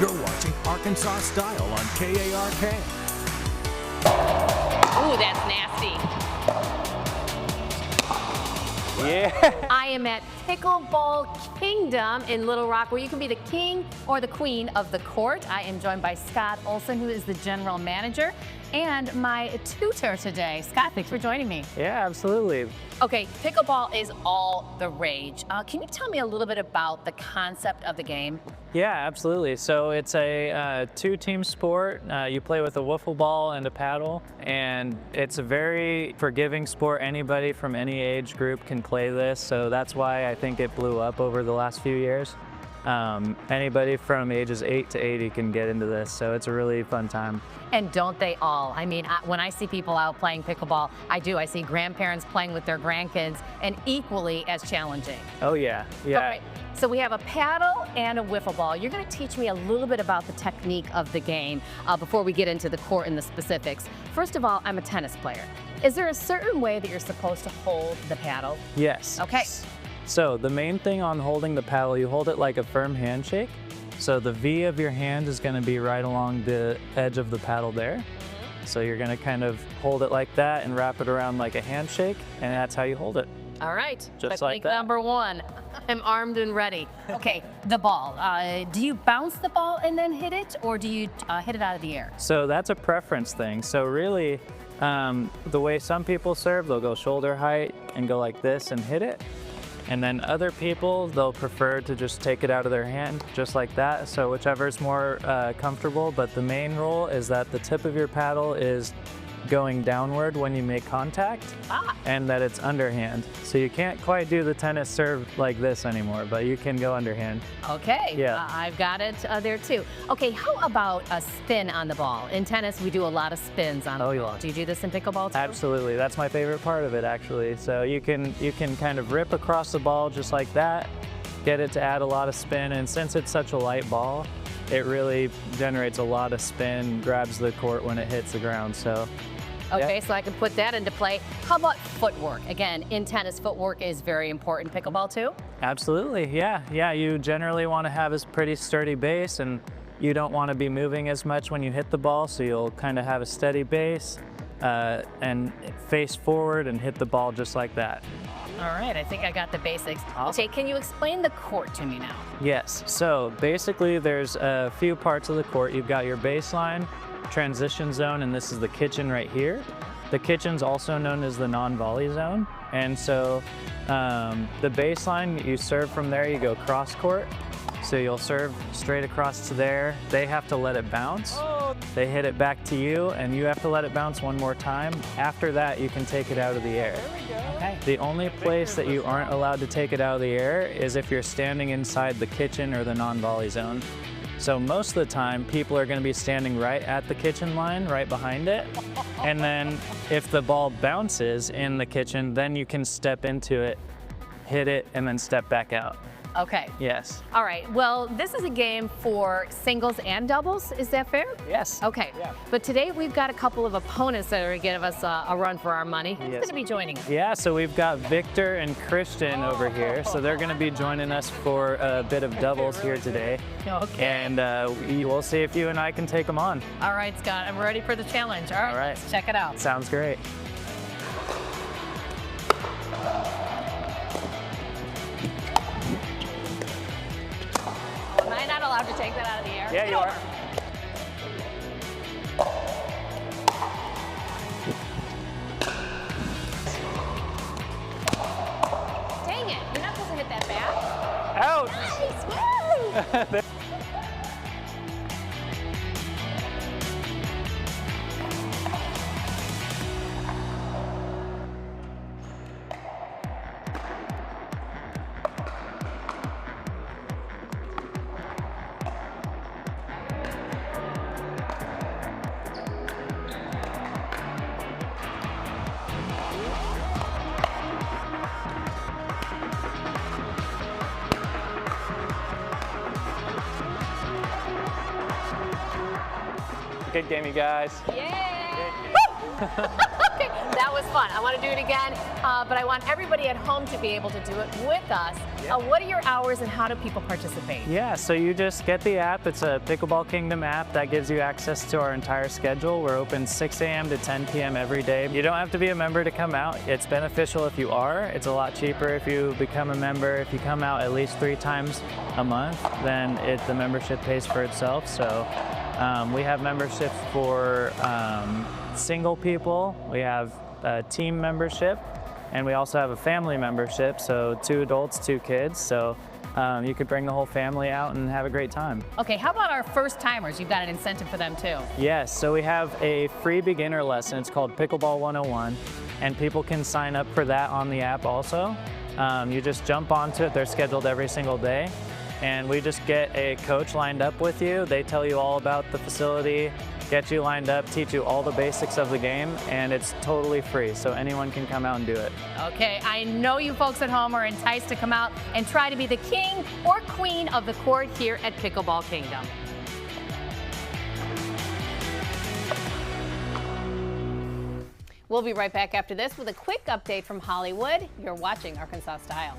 You're watching Arkansas Style on KARK. Ooh, that's nasty. Yeah. I am at Pickleball Kingdom in Little Rock, where you can be the king or the queen of the court. I am joined by Scott Olson, who is the general manager, and my tutor today. Scott, thanks for joining me. Yeah, absolutely. Okay, pickleball is all the rage. Can you tell me a little bit about the concept of the game? Yeah, absolutely. So it's a two-team sport. You play with a wiffle ball and a paddle, and it's a very forgiving sport. Anybody from any age group can play this, so that's why I think it blew up over the last few years. Anybody from ages 8 to 80 can get into this, so it's a really fun time. And don't they all? I mean, when I see people out playing pickleball, I see grandparents playing with their grandkids, and equally as challenging. Oh yeah, yeah. All right, so we have a paddle and a wiffle ball. You're going to teach me a little bit about the technique of the game before we get into the court and the specifics. First of all, I'm a tennis player. Is there a certain way that you're supposed to hold the paddle? Yes. Okay. So the main thing on holding the paddle, you hold it like a firm handshake. So the V of your hand is going to be right along the edge of the paddle there. So you're going to kind of hold it like that and wrap it around like a handshake, and that's how you hold it. All right. Just like Technique that. number one. I'm armed and ready. Okay, the ball. Do you bounce the ball and then hit it, or do you hit it out of the air? So that's a preference thing. So really, the way some people serve, they'll go shoulder height and go like this and hit it. And then other people, they'll prefer to just take it out of their hand, just like that. So whichever's more comfortable, but the main rule is that the tip of your paddle is going downward when you make contact, and that it's underhand. So you can't quite do the tennis serve like this anymore, but you can go underhand. Okay, Yeah. I've got it there too. Okay, how about a spin on the ball? In tennis, we do a lot of spins on the ball. Do you do this in pickleball too? Absolutely, that's my favorite part of it actually. So you can kind of rip across the ball just like that, get it to add a lot of spin, and since it's such a light ball, it really generates a lot of spin, grabs the court when it hits the ground. So. Okay, Yeah. so I can put that into play. How about footwork? Again, in tennis, footwork is very important. Pickleball too? Absolutely, yeah. Yeah, you generally want to have a pretty sturdy base, and you don't want to be moving as much when you hit the ball, so you'll kind of have a steady base and face forward and hit the ball just like that. All right, I think I got the basics. Awesome. Okay, can you explain the court to me now? Yes, so basically there's a few parts of the court. You've got your baseline, transition zone, and this is the kitchen right here. The kitchen's also known as the non-volley zone. And so the baseline, you serve from there, you go cross court. So you'll serve straight across to there. They have to let it bounce. They hit it back to you, and you have to let it bounce one more time. After that, you can take it out of the air. Okay. The only place that you aren't allowed to take it out of the air is if you're standing inside the kitchen or the non-volley zone. So most of the time, people are going to be standing right at the kitchen line, right behind it. And then if the ball bounces in the kitchen, then you can step into it, hit it, and then step back out. Okay. Yes. All right, well, this is a game for singles and doubles, is that fair? Yes. Okay, Yeah. but today we've got a couple of opponents that are going to give us a run for our money. Who's going to be joining us? Yeah, so we've got Victor and Christian over here. So they're going to be joining us for a bit of doubles here today. Okay. And we'll see if you and I can take them on. All right, Scott, I'm ready for the challenge. All right, let's check it out. Sounds great. Am I not allowed to take that out of the air? Yeah, you are. Dang it, you're not supposed to hit that back. Out! Nice, woo! Good game, you guys. Yay! Okay, That was fun. I want to do it again, but I want everybody at home to be able to do it with us. What are your hours and how do people participate? Yeah, so you just get the app. It's a Pickleball Kingdom app that gives you access to our entire schedule. We're open 6 a.m. to 10 p.m. every day. You don't have to be a member to come out. It's beneficial if you are. It's a lot cheaper if you become a member. If you come out at least 3 times a month, then the membership pays for itself. So we have memberships for single people. We have a team membership. And we also have a family membership, so 2 adults, 2 kids. So you could bring the whole family out and have a great time. Okay, how about our first timers? You've got an incentive for them too. Yes, so we have a free beginner lesson. It's called Pickleball 101, and people can sign up for that on the app also. You just jump onto it. They're scheduled every single day. And we just get a coach lined up with you. They tell you all about the facility, get you lined up, teach you all the basics of the game, and it's totally free, so anyone can come out and do it. Okay, I know you folks at home are enticed to come out and try to be the king or queen of the court here at Pickleball Kingdom. We'll be right back after this with a quick update from Hollywood. You're watching Arkansas Style.